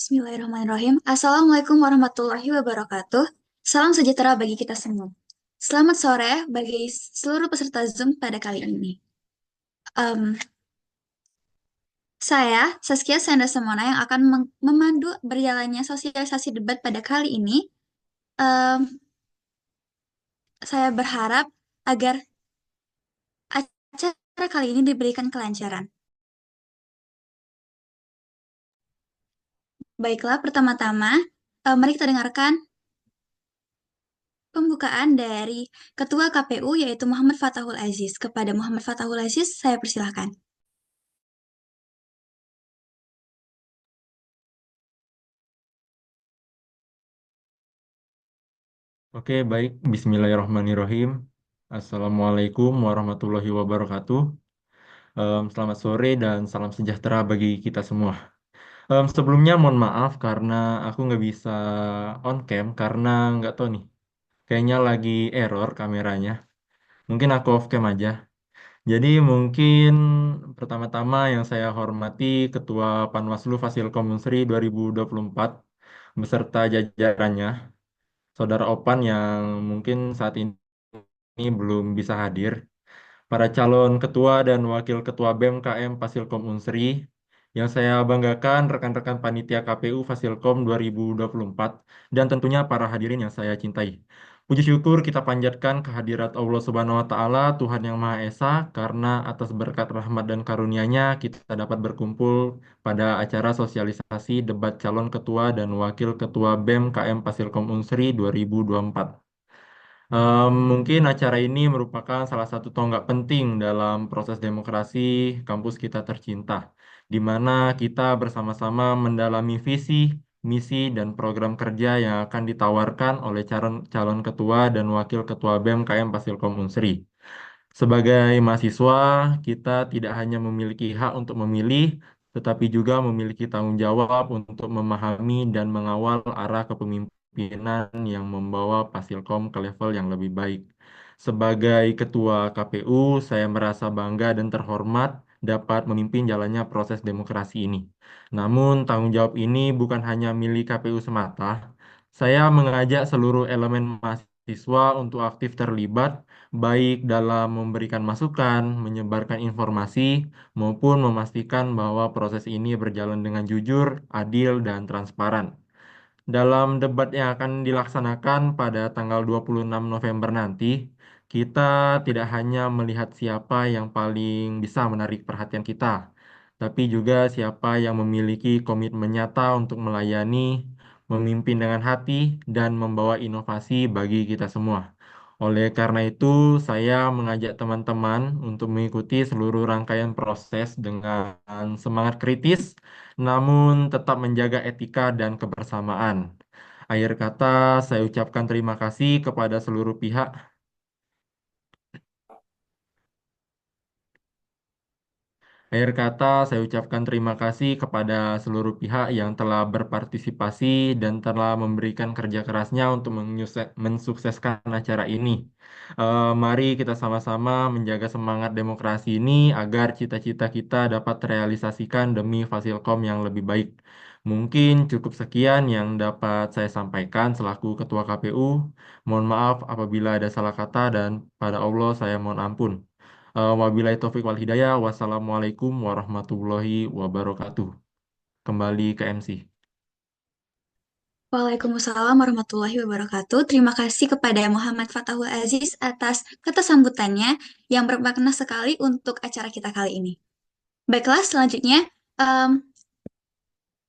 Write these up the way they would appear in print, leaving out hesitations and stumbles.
Bismillahirrahmanirrahim. Assalamualaikum warahmatullahi wabarakatuh. Salam sejahtera bagi kita semua. Selamat sore bagi seluruh peserta Zoom pada kali ini. Em, saya, Saskia Senda Semona, yang akan memandu berjalannya sosialisasi debat pada kali ini. Em, saya berharap agar acara kali ini diberikan kelancaran. Baiklah, pertama-tama, mari kita dengarkan pembukaan dari Ketua KPU yaitu Muhammad Fathahul Aziz. Kepada Muhammad Fathahul Aziz, saya persilahkan. Oke, baik. Bismillahirrahmanirrahim. Assalamualaikum warahmatullahi wabarakatuh. Selamat sore dan salam sejahtera bagi kita semua. Sebelumnya mohon maaf karena aku nggak bisa on cam karena nggak tahu nih. Kayaknya lagi error kameranya. Mungkin aku off cam aja. Jadi mungkin pertama-tama yang saya hormati Ketua Panwaslu Fasilkom Unsri 2024 beserta jajarannya, Saudara Opan yang mungkin saat ini belum bisa hadir, para calon ketua dan wakil ketua BEM KM Fasilkom Unsri, yang saya banggakan rekan-rekan panitia KPU Fasilkom 2024, dan tentunya para hadirin yang saya cintai. Puji syukur kita panjatkan kehadirat Allah Subhanahu wa Ta'ala, Tuhan yang Maha Esa, karena atas berkat rahmat dan karunia-Nya kita dapat berkumpul pada acara sosialisasi debat calon ketua dan wakil ketua BEM KM Fasilkom Unsri 2024. Mungkin acara ini merupakan salah satu tonggak penting dalam proses demokrasi kampus kita tercinta, di mana kita bersama-sama mendalami visi, misi, dan program kerja yang akan ditawarkan oleh calon calon ketua dan wakil ketua BEM KM Fasilkom Unsri. Sebagai mahasiswa, kita tidak hanya memiliki hak untuk memilih, tetapi juga memiliki tanggung jawab untuk memahami dan mengawal arah kepemimpinan yang membawa Fasilkom ke level yang lebih baik. Sebagai ketua KPU, saya merasa bangga dan terhormat dapat memimpin jalannya proses demokrasi ini. Namun, tanggung jawab ini bukan hanya milik KPU semata. Saya mengajak seluruh elemen mahasiswa untuk aktif terlibat baik dalam memberikan masukan, menyebarkan informasi, maupun memastikan bahwa proses ini berjalan dengan jujur, adil, dan transparan. Dalam debat yang akan dilaksanakan pada tanggal 26 November nanti, kita tidak hanya melihat siapa yang paling bisa menarik perhatian kita, tapi juga siapa yang memiliki komitmen nyata untuk melayani, memimpin dengan hati, dan membawa inovasi bagi kita semua. Oleh karena itu, saya mengajak teman-teman untuk mengikuti seluruh rangkaian proses dengan semangat kritis, namun tetap menjaga etika dan kebersamaan. Akhir kata, saya ucapkan terima kasih kepada seluruh pihak. Akhir kata, saya ucapkan terima kasih kepada seluruh pihak yang telah berpartisipasi dan telah memberikan kerja kerasnya untuk mensukseskan acara ini. Mari kita sama-sama menjaga semangat demokrasi ini agar cita-cita kita dapat terrealisasikan demi Fasilkom yang lebih baik. Mungkin cukup sekian yang dapat saya sampaikan selaku Ketua KPU. Mohon maaf apabila ada salah kata dan pada Allah saya mohon ampun. Wabillahi taufik wal hidayah. Wassalamualaikum warahmatullahi wabarakatuh. Kembali ke MC. Waalaikumsalam warahmatullahi wabarakatuh. Terima kasih kepada Muhammad Fathahul Aziz atas kata sambutannya yang bermakna sekali untuk acara kita kali ini. Baiklah, selanjutnya, em,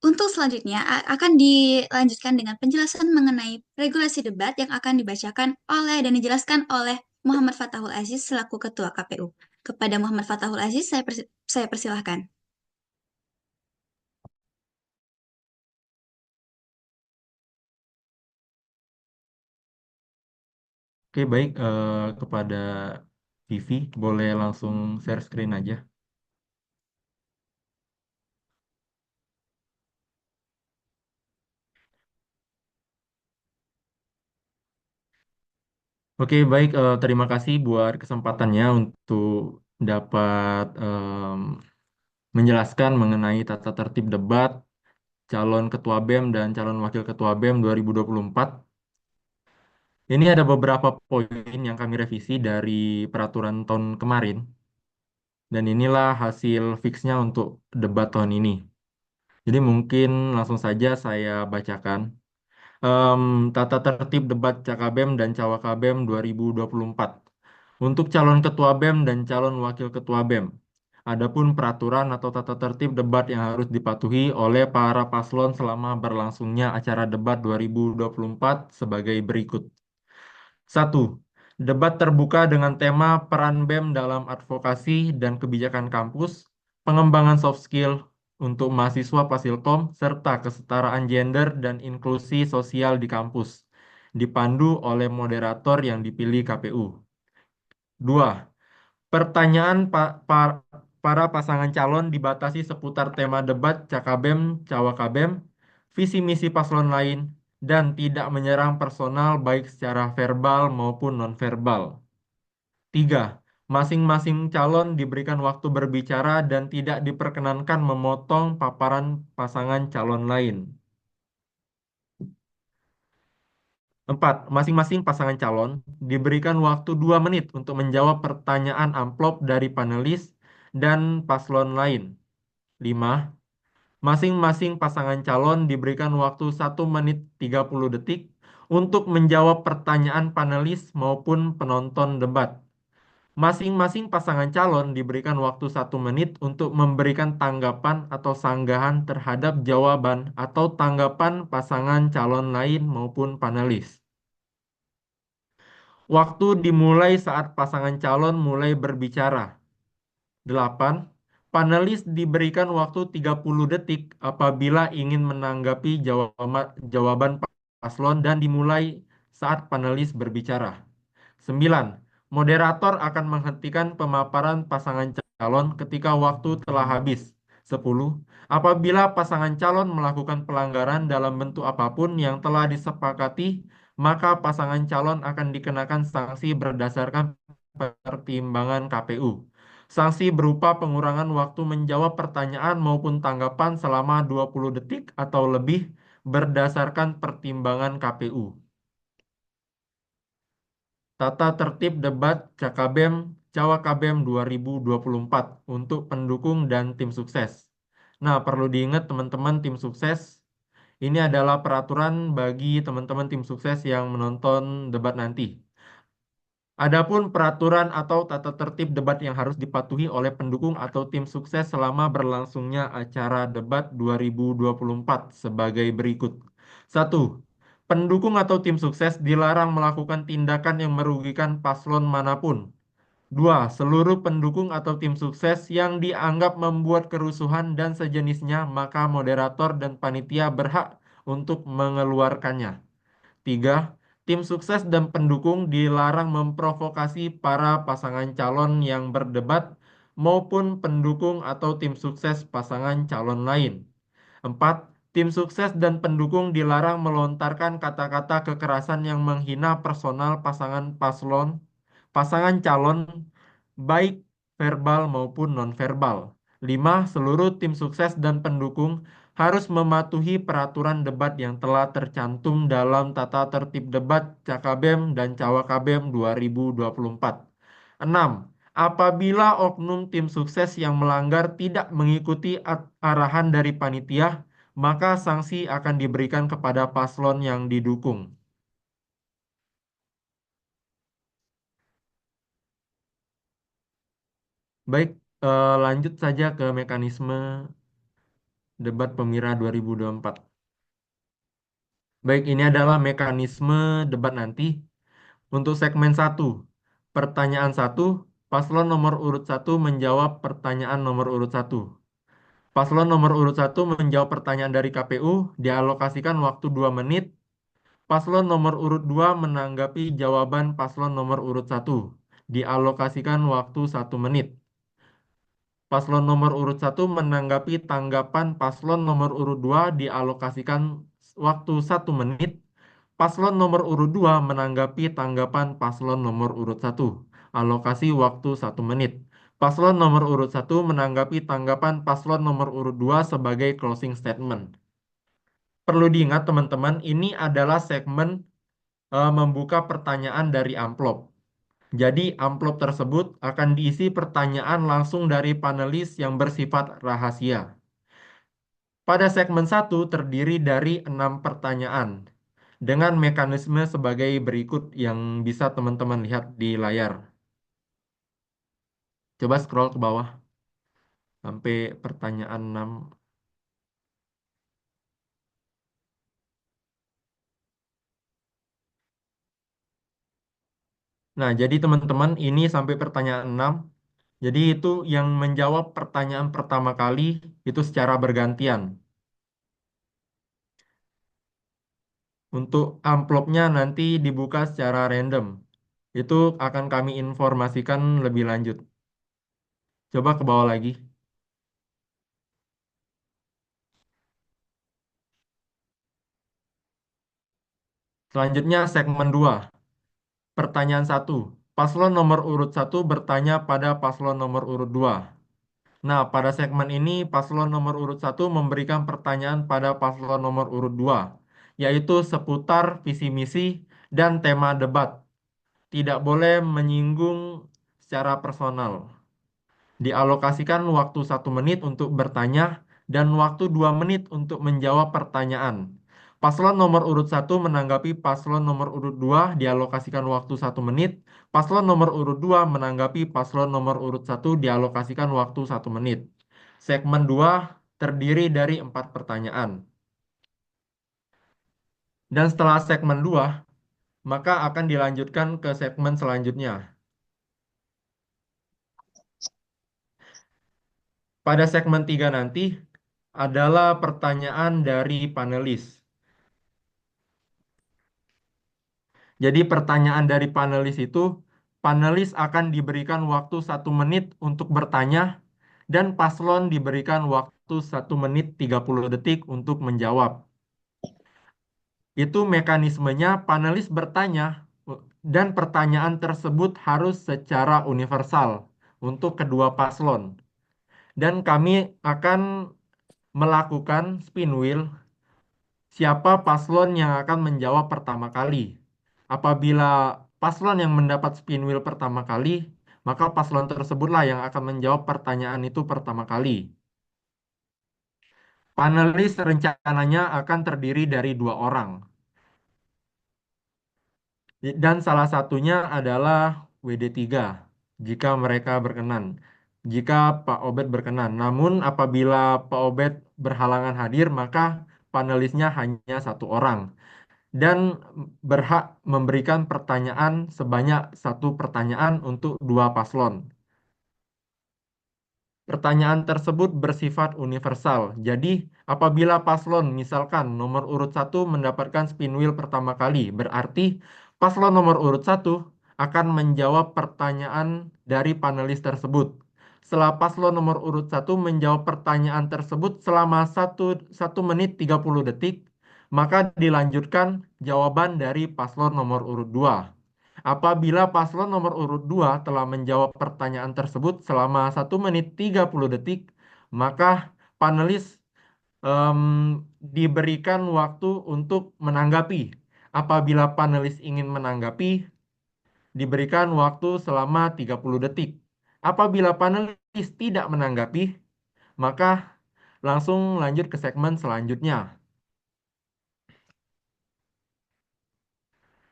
untuk selanjutnya akan dilanjutkan dengan penjelasan mengenai regulasi debat yang akan dibacakan oleh dan dijelaskan oleh Muhammad Fathahul Aziz selaku Ketua KPU. Kepada Muhammad Fathahul Aziz, saya persilahkan. Oke, baik. Kepada Vivi, boleh langsung share screen aja. Oke, baik. Terima kasih buat kesempatannya untuk dapat menjelaskan mengenai tata tertib debat calon ketua BEM dan calon wakil ketua BEM 2024. Ini ada beberapa poin yang kami revisi dari peraturan tahun kemarin, dan inilah hasil fixnya untuk debat tahun ini. Jadi mungkin langsung saja saya bacakan. Em, Tata tertib debat Cakabem dan Cawakabem 2024. Untuk calon ketua BEM dan calon wakil ketua BEM. Adapun peraturan atau tata tertib debat yang harus dipatuhi oleh para paslon selama berlangsungnya acara debat 2024 sebagai berikut. Satu, debat terbuka dengan tema peran BEM dalam advokasi dan kebijakan kampus, pengembangan soft skill untuk mahasiswa Fasilkom, serta kesetaraan gender dan inklusi sosial di kampus, dipandu oleh moderator yang dipilih KPU. Dua, pertanyaan para pasangan calon dibatasi seputar tema debat Cakabem, Cawakabem, visi misi paslon lain, dan tidak menyerang personal baik secara verbal maupun nonverbal. Tiga, masing-masing calon diberikan waktu berbicara dan tidak diperkenankan memotong paparan pasangan calon lain. Empat, masing-masing pasangan calon diberikan waktu 2 menit untuk menjawab pertanyaan amplop dari panelis dan paslon lain. Lima, masing-masing pasangan calon diberikan waktu 1 menit 30 detik untuk menjawab pertanyaan panelis maupun penonton debat. Masing-masing pasangan calon diberikan waktu 1 menit untuk memberikan tanggapan atau sanggahan terhadap jawaban atau tanggapan pasangan calon lain maupun panelis. Waktu dimulai saat pasangan calon mulai berbicara. 8. Panelis diberikan waktu 30 detik apabila ingin menanggapi jawaban paslon dan dimulai saat panelis berbicara. 9. Moderator akan menghentikan pemaparan pasangan calon ketika waktu telah habis. 10. Apabila pasangan calon melakukan pelanggaran dalam bentuk apapun yang telah disepakati, maka pasangan calon akan dikenakan sanksi berdasarkan pertimbangan KPU. Sanksi berupa pengurangan waktu menjawab pertanyaan maupun tanggapan selama 20 detik atau lebih berdasarkan pertimbangan KPU. Tata tertib debat Cakabem Cawakabem 2024 untuk pendukung dan tim sukses. Nah, perlu diingat teman-teman tim sukses, ini adalah peraturan bagi teman-teman tim sukses yang menonton debat nanti. Adapun peraturan atau tata tertib debat yang harus dipatuhi oleh pendukung atau tim sukses selama berlangsungnya acara debat 2024 sebagai berikut. Satu, pendukung atau tim sukses dilarang melakukan tindakan yang merugikan paslon manapun. Dua, seluruh pendukung atau tim sukses yang dianggap membuat kerusuhan dan sejenisnya, maka moderator dan panitia berhak untuk mengeluarkannya. Tiga, tim sukses dan pendukung dilarang memprovokasi para pasangan calon yang berdebat maupun pendukung atau tim sukses pasangan calon lain. Empat, tim sukses dan pendukung dilarang melontarkan kata-kata kekerasan yang menghina personal pasangan calon, baik verbal maupun nonverbal. Lima, seluruh tim sukses dan pendukung harus mematuhi peraturan debat yang telah tercantum dalam tata tertib debat Cakabem dan Cawakabem 2024. 6. Apabila oknum tim sukses yang melanggar tidak mengikuti arahan dari panitia, maka sanksi akan diberikan kepada paslon yang didukung. Baik, lanjut saja ke mekanisme debat Pemira 2024. Baik, ini adalah mekanisme debat nanti. Untuk segmen satu, pertanyaan satu, paslon nomor urut 1 menjawab pertanyaan nomor urut 1. Paslon nomor urut 1 menjawab pertanyaan dari KPU, dialokasikan waktu 2 menit. Paslon nomor urut 2 menanggapi jawaban paslon nomor urut 1, dialokasikan waktu 1 menit. Paslon nomor urut 1 menanggapi tanggapan paslon nomor urut 2 dialokasikan waktu 1 menit. Paslon nomor urut 2 menanggapi tanggapan paslon nomor urut 1, alokasi waktu 1 menit. Paslon nomor urut 1 menanggapi tanggapan paslon nomor urut 2 sebagai closing statement. perlu diingat teman-teman, ini adalah segmen membuka pertanyaan dari amplop. Jadi amplop tersebut akan diisi pertanyaan langsung dari panelis yang bersifat rahasia. Pada segmen satu terdiri dari 6 pertanyaan dengan mekanisme sebagai berikut yang bisa teman-teman lihat di layar. Coba scroll ke bawah sampai pertanyaan 6. Nah, jadi teman-teman ini sampai pertanyaan 6. Jadi itu yang menjawab pertanyaan pertama kali itu secara bergantian. Untuk amplopnya nanti dibuka secara random. Itu akan kami informasikan lebih lanjut. Coba ke bawah lagi. Selanjutnya segmen 2. Pertanyaan satu. Paslon nomor urut satu bertanya pada paslon nomor urut 2. Nah, pada segmen ini paslon nomor urut satu memberikan pertanyaan pada paslon nomor urut 2, yaitu seputar visi misi dan tema debat. Tidak boleh menyinggung secara personal. Dialokasikan waktu 1 menit untuk bertanya dan waktu 2 menit untuk menjawab pertanyaan. Paslon nomor urut satu menanggapi paslon nomor urut 2 dialokasikan waktu 1 menit. Paslon nomor urut 2 menanggapi paslon nomor urut satu dialokasikan waktu 1 menit. Segmen 2 terdiri dari 4 pertanyaan. Dan setelah segmen 2 maka akan dilanjutkan ke segmen selanjutnya. Pada segmen 3 nanti adalah pertanyaan dari panelis. Jadi pertanyaan dari panelis akan diberikan waktu 1 menit untuk bertanya dan paslon diberikan waktu 1 menit 30 detik untuk menjawab. Itu mekanismenya panelis bertanya dan pertanyaan tersebut harus secara universal untuk kedua paslon. Dan kami akan melakukan spin wheel siapa paslon yang akan menjawab pertama kali. Apabila paslon yang mendapat spin wheel pertama kali, maka paslon tersebutlah yang akan menjawab pertanyaan itu pertama kali. Panelis rencananya akan terdiri dari 2 orang. Dan salah satunya adalah WD3 jika mereka berkenan. Jika Pak Obed berkenan. Namun apabila Pak Obed berhalangan hadir, maka panelisnya hanya 1 orang dan berhak memberikan pertanyaan sebanyak 1 pertanyaan untuk 2 paslon. Pertanyaan tersebut bersifat universal. Jadi, apabila paslon misalkan nomor urut satu mendapatkan spin wheel pertama kali, berarti paslon nomor urut satu akan menjawab pertanyaan dari panelis tersebut. Setelah paslon nomor urut satu menjawab pertanyaan tersebut selama 1 menit 30 detik, maka dilanjutkan jawaban dari paslon nomor urut 2. Apabila paslon nomor urut 2 telah menjawab pertanyaan tersebut selama 1 menit 30 detik, maka panelis em, diberikan waktu untuk menanggapi. Apabila panelis ingin menanggapi, diberikan waktu selama 30 detik. Apabila panelis tidak menanggapi, maka langsung lanjut ke segmen selanjutnya.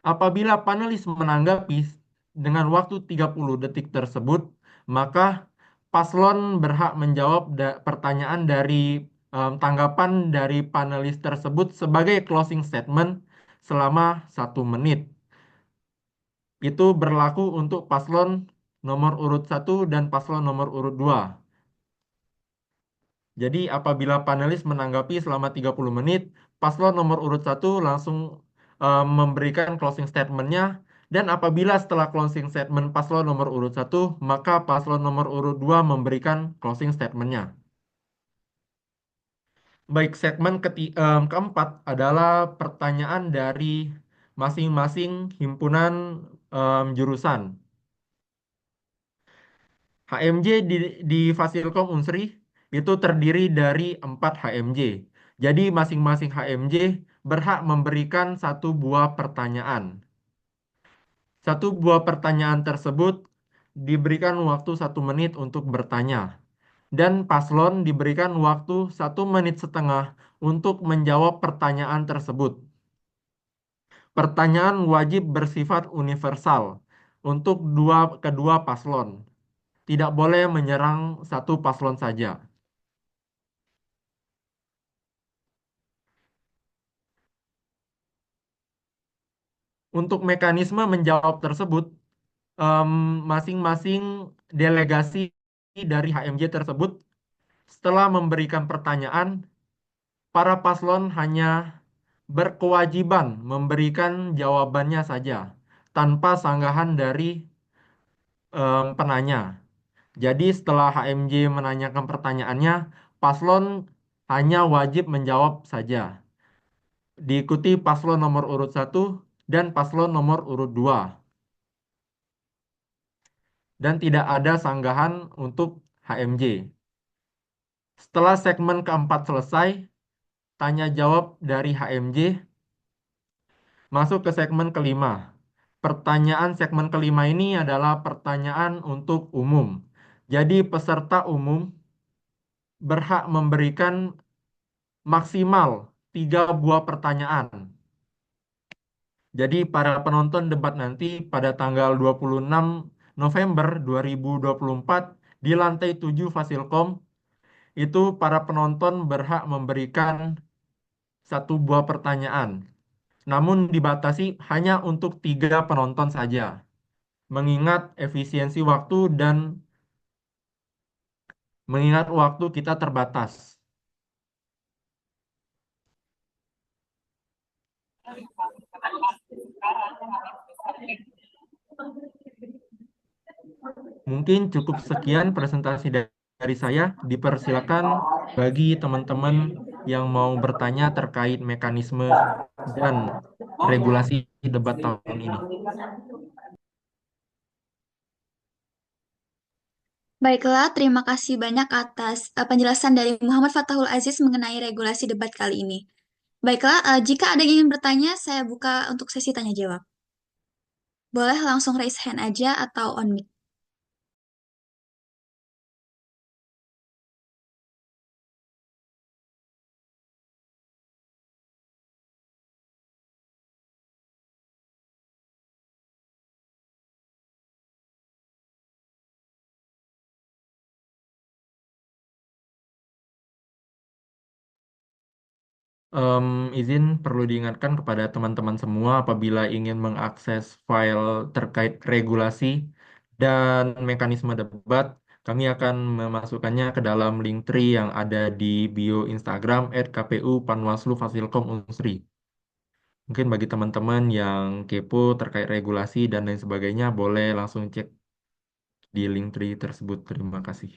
Apabila panelis menanggapi dengan waktu 30 detik tersebut, maka paslon berhak menjawab pertanyaan dari tanggapan dari panelis tersebut sebagai closing statement selama 1 menit. Itu berlaku untuk paslon nomor urut satu dan paslon nomor urut 2. Jadi apabila panelis menanggapi selama 30 menit, paslon nomor urut satu langsung memberikan closing statementnya. Dan apabila setelah closing statement paslon nomor urut satu, maka paslon nomor urut 2 memberikan closing statementnya. Baik, segmen keempat adalah pertanyaan dari masing-masing himpunan jurusan. HMJ di Fasilkom Unsri itu terdiri dari 4 HMJ. Jadi masing-masing HMJ berhak memberikan satu buah pertanyaan. Satu buah pertanyaan tersebut diberikan waktu 1 menit untuk bertanya. Dan paslon diberikan waktu 1 menit setengah untuk menjawab pertanyaan tersebut. Pertanyaan wajib bersifat universal untuk kedua paslon. Tidak boleh menyerang satu paslon saja. Untuk mekanisme menjawab tersebut, em, masing-masing delegasi dari HMJ tersebut setelah memberikan pertanyaan, para paslon hanya berkewajiban memberikan jawabannya saja tanpa sanggahan dari penanya. Jadi setelah HMJ menanyakan pertanyaannya, paslon hanya wajib menjawab saja. Diikuti paslon nomor urut 1 dan paslon nomor urut 2. Dan tidak ada sanggahan untuk HMJ. Setelah segmen keempat selesai, tanya jawab dari HMJ masuk ke segmen kelima. Pertanyaan segmen kelima ini adalah pertanyaan untuk umum. Jadi peserta umum berhak memberikan maksimal 3 buah pertanyaan. Jadi para penonton debat nanti pada tanggal 26 November 2024 di lantai 7 Fasilkom itu para penonton berhak memberikan 1 buah pertanyaan. Namun dibatasi hanya untuk 3 penonton saja. Mengingat efisiensi waktu dan mengingat waktu kita terbatas. Mungkin cukup sekian presentasi dari saya. Dipersilakan bagi teman-teman yang mau bertanya terkait mekanisme dan regulasi debat tahun ini. Baiklah, terima kasih banyak atas penjelasan dari Muhammad Fathul Aziz mengenai regulasi debat kali ini. Baiklah, jika ada yang ingin bertanya, saya buka untuk sesi tanya jawab. Boleh langsung raise hand aja atau on mic. Em, izin perlu diingatkan kepada teman-teman semua apabila ingin mengakses file terkait regulasi dan mekanisme debat, kami akan memasukkannya ke dalam link tree yang ada di bio Instagram @kpu Panwaslu Fasilkom Unsri. Mungkin bagi teman-teman yang kepo terkait regulasi dan lain sebagainya, boleh langsung cek di link tree tersebut. Terima kasih.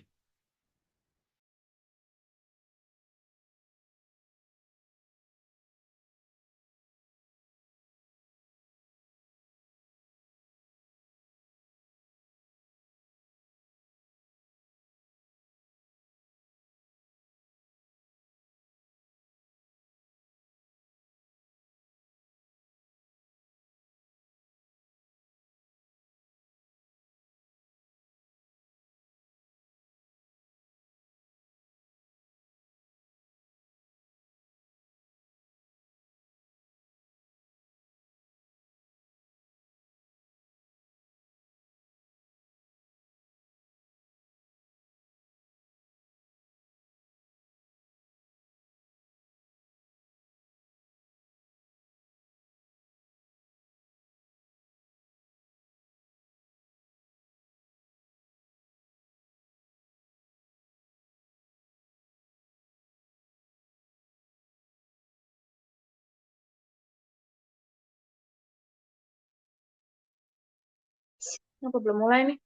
Kenapa belum mulai nih?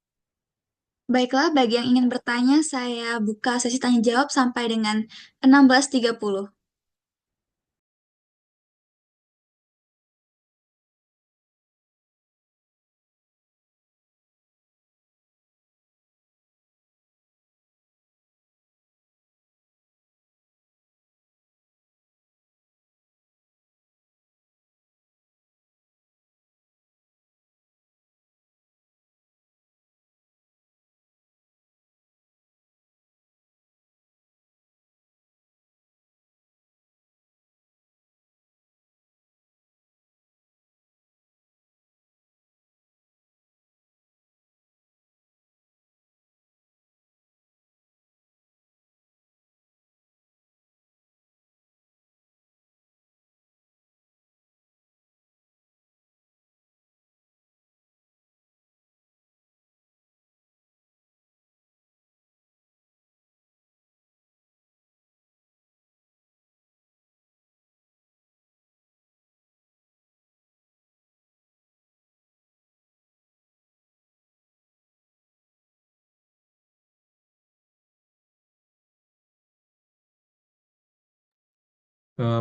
Baiklah, bagi yang ingin bertanya, saya buka sesi tanya jawab sampai dengan 16.30.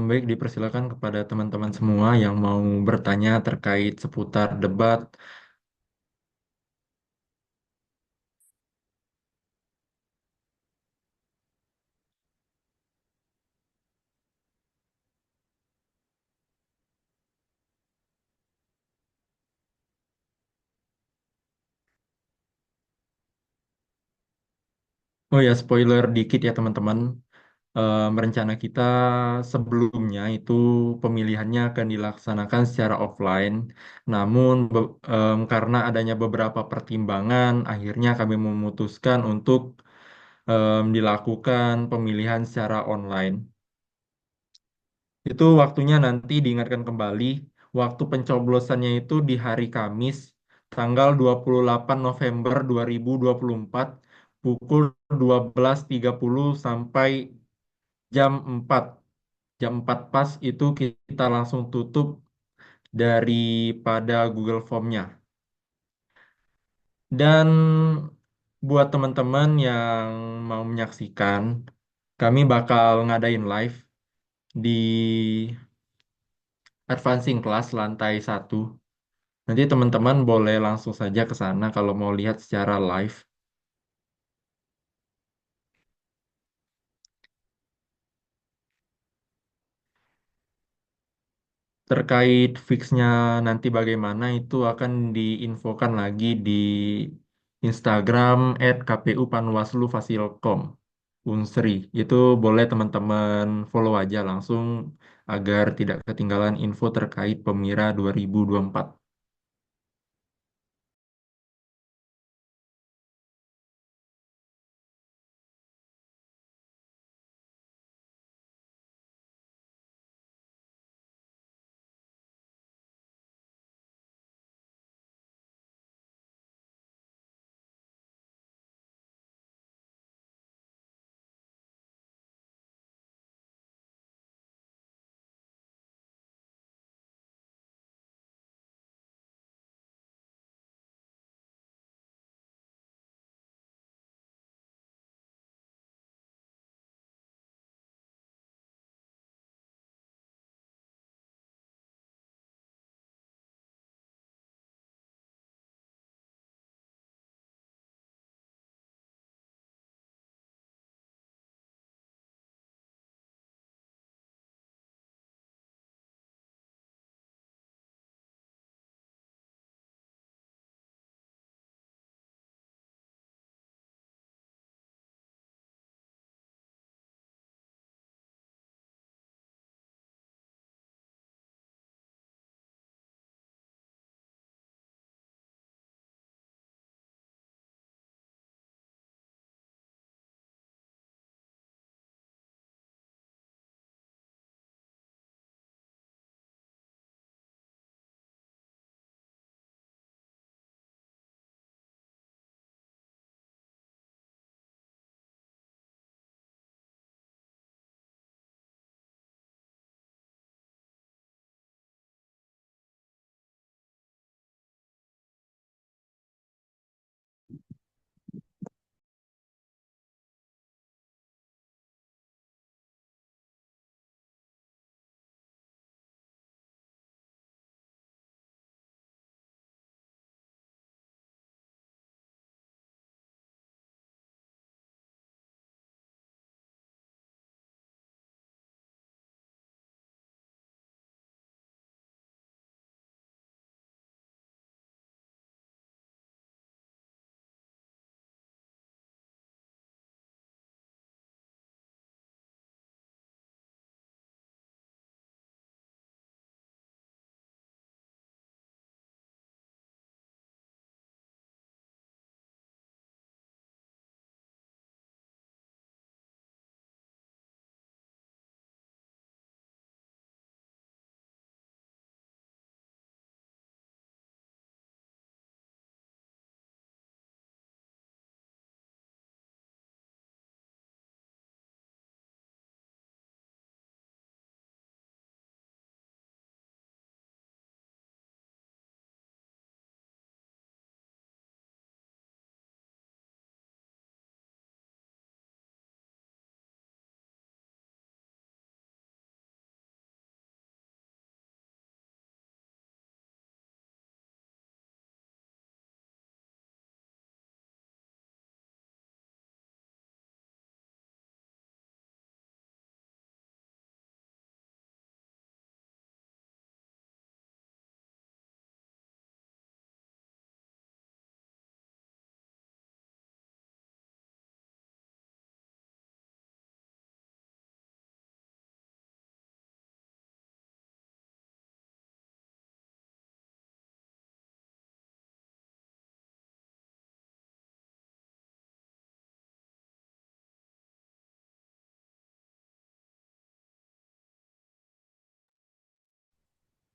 Baik, dipersilakan kepada teman-teman semua yang mau bertanya terkait seputar debat. Oh ya, spoiler dikit ya teman-teman. Rencana kita sebelumnya itu pemilihannya akan dilaksanakan secara offline. Namun karena adanya beberapa pertimbangan, akhirnya kami memutuskan untuk dilakukan pemilihan secara online. Itu waktunya nanti diingatkan kembali, waktu pencoblosannya itu di hari Kamis, tanggal 28 November 2024, pukul 12.30 sampai jam 4. Jam 4 pas itu kita langsung tutup daripada Google Form-nya. Dan buat teman-teman yang mau menyaksikan, kami bakal ngadain live di Advancing Class lantai 1. Nanti teman-teman boleh langsung saja ke sana kalau mau lihat secara live. Terkait fixnya nanti bagaimana itu akan diinfokan lagi di Instagram @kpu_panwaslu_fasilkom Unsri. Itu boleh teman-teman follow aja langsung agar tidak ketinggalan info terkait Pemira 2024.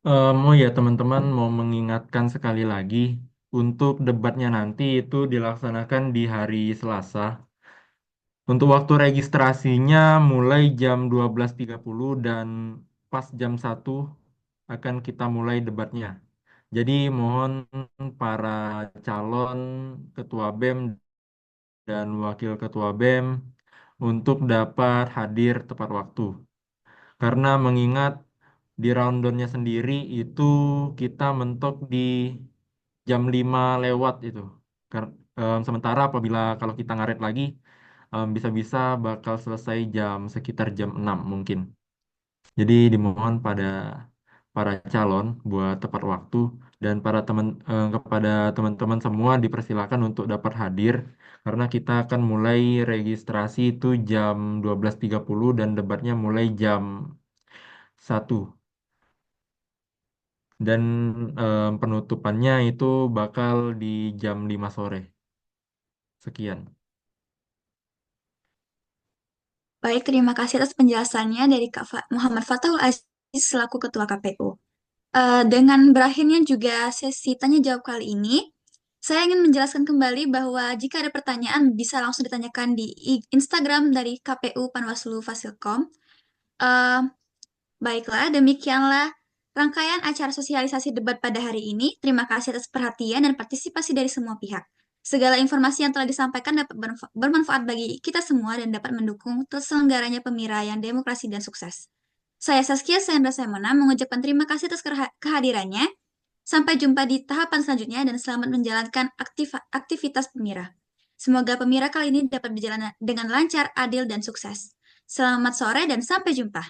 Oh ya teman-teman mau mengingatkan sekali lagi untuk debatnya nanti itu dilaksanakan di hari Selasa. Untuk waktu registrasinya mulai jam 12.30 dan pas jam 1 akan kita mulai debatnya. Jadi mohon para calon ketua BEM dan wakil ketua BEM untuk dapat hadir tepat waktu. Karena mengingat di rundownnya sendiri itu kita mentok di jam 5 lewat itu. Sementara apabila kalau kita ngaret lagi, bisa-bisa bakal selesai sekitar jam 6 mungkin. Jadi dimohon pada para calon buat tepat waktu dan kepada teman-teman semua dipersilakan untuk dapat hadir karena kita akan mulai registrasi itu jam 12.30 dan debatnya mulai jam 1 dan penutupannya itu bakal di jam 5 sore. Sekian. Baik, terima kasih atas penjelasannya dari Kak Muhammad Fathul Aziz selaku Ketua KPU. Dengan berakhirnya juga sesi tanya jawab kali ini, saya ingin menjelaskan kembali bahwa jika ada pertanyaan bisa langsung ditanyakan di Instagram dari KPU Panwaslu Fasilkom. Eh, Baiklah, demikianlah rangkaian acara sosialisasi debat pada hari ini. Terima kasih atas perhatian dan partisipasi dari semua pihak. Segala informasi yang telah disampaikan dapat bermanfaat bagi kita semua dan dapat mendukung terselenggaranya pemilihan demokrasi dan sukses. Saya Saskia Sandra Semana mengucapkan terima kasih atas kehadirannya. Sampai jumpa di tahapan selanjutnya dan selamat menjalankan aktivitas pemirah. Semoga pemirah kali ini dapat berjalan dengan lancar, adil, dan sukses. Selamat sore dan sampai jumpa.